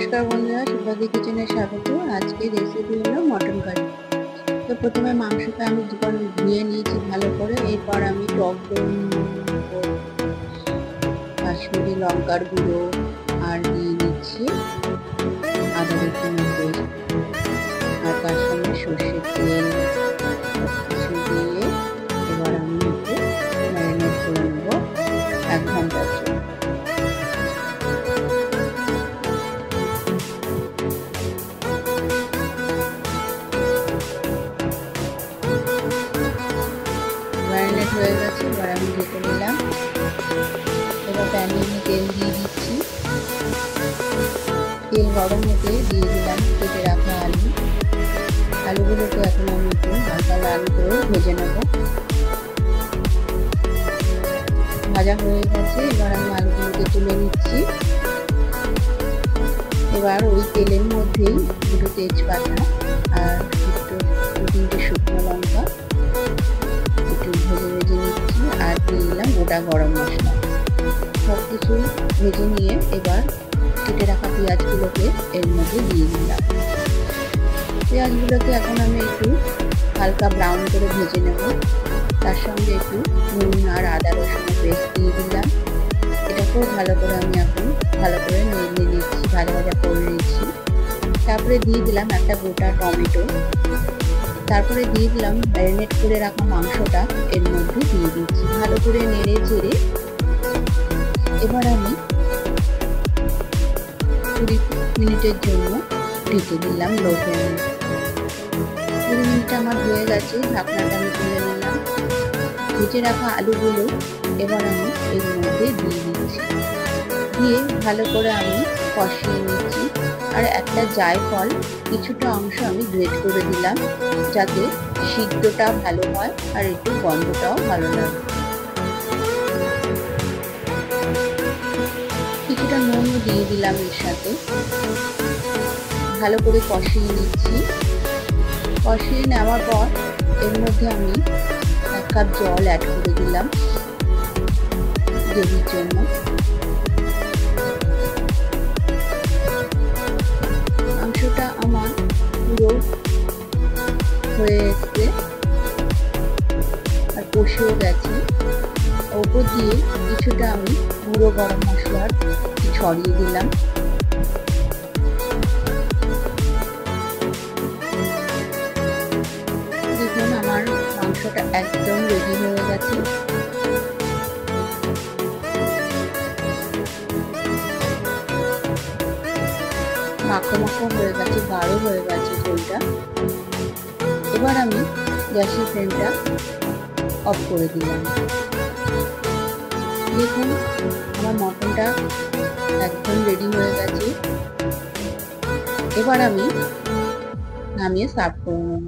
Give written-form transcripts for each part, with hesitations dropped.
নমস্কার বন্ধুরা, সুপ্রদীপ কিচেনে স্বাগত। আজকে রেসিপি হলো মটন কারি। তো প্রথমে মাংসটা আমি ধুয়ে নিয়েছি ভালো করে। এরপর আমি টক দই, কাশ্মীরি লঙ্কার গুঁড়ো আর দিয়ে দিচ্ছি আদা রসুনের পেস্ট, আর তার সঙ্গে সর্ষের তেল কিছু দিয়ে এবার আমি একটু ম্যারিনেট করে নেব 1 ঘন্টার জন্য। ম্যারিনেট হয়ে গেছে, এবার আমি ঢেকে নিলাম। এবার প্যানে আমি তেল দিয়ে দিচ্ছি। তেল গরম হতে দিয়ে দিলাম কেটে রাখা আলুগুলোকে এখন আমি একটু হালকা লাল করে ভেজে নেব। ভাজা হয়ে গেছে, এবার আমি আলুগুলোকে তুলে নিচ্ছি। এবার ওই তেলের মধ্যেই দুটো তেজপাতা আর একটু 2-3টে শুকনো লঙ্কা একটু ভেজে নিচ্ছি, আর দিয়ে দিলাম গোটা গরম মশলা। সব কিছু ভেজে নিয়ে এবার কেটে রাখা পেঁয়াজগুলোকে এর মধ্যে দিয়ে দিলাম। পেঁয়াজগুলোকে এখন আমি একটু হালকা ব্রাউন করে ভেজে নেব। তার সঙ্গে একটু নুন আর আদা রসুনের পেস্ট দিয়ে দিলাম। এটাকেও ভালো করে আমি এখন ভালো করে নেড়ে নিচ্ছি, ভাজা করে নিচ্ছি। তারপরে দিয়ে দিলাম একটা গোটা টমেটো। তারপরে দিয়ে দিলাম ম্যারিনেট করে রাখা মাংসটা এর মধ্যে দিয়ে দিচ্ছি। ভালো করে নেড়ে চেড়ে এবার আমি 20 মিনিটের জন্য ঢেকে দিলাম লো ফ্লেমে। 20 মিনিট আমার হয়ে গেছে, ঢাকনাটা আমি তুলে নিলাম। ভেজে রাখা আলুগুলো এবার আমি এর মধ্যে দিয়ে দিচ্ছি, দিয়ে ভালো করে আমি কষিয়ে নিচ্ছি। আর একটা জায়ফল কিছুটা অংশ আমি গ্রেট করে দিলাম, যাতে সিদ্ধটা ভালো হয় আর একটু গন্ধটাও ভালো লাগে। কিছুটা নুনও দিয়ে দিলাম এর সাথে। ভালো করে কষিয়ে নিচ্ছি। কষিয়ে নেওয়ার পর এর মধ্যে আমি 1 কাপ জল অ্যাড করে দিলাম গ্রেভির জন্য। মাংসটা আমার পুরো হয়ে এসছে আর কষেও গেছে। ওপর দিয়ে কিছুটা আমি গুঁড়ো গরম মশলার ছড়িয়ে দিলাম। দেখুন আমার মাংসটা একদম রেডি হয়ে গেছে। মাখো মাখো হয়ে গেছে, গাঢ় হয়ে গেছে ঝোলটা। এবার আমি গ্যাসের ফ্লেমটা অফ করে দিলাম। দেখুন আমার মটনটা একদম রেডি হয়ে গেছে। এবার আমি নামিয়ে সার্ভ করে নেব।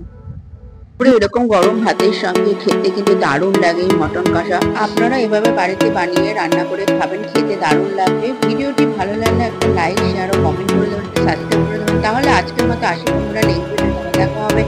এরকম গরম ভাতের সঙ্গে খেতে কিন্তু দারুণ লাগে মটন কষা। আপনারা এভাবে বাড়িতে বানিয়ে রান্না করে খাবেন, খেতে দারুণ লাগবে। ভিডিওটি ভালো লাগলে একটা লাইক, শেয়ার ও কমেন্ট করে দেবেন, সাবস্ক্রাইব করে দেবেন। তাহলে আজকের মতো আসি বন্ধুরা, নেক্সট ভিডিওতে দেখা হবে।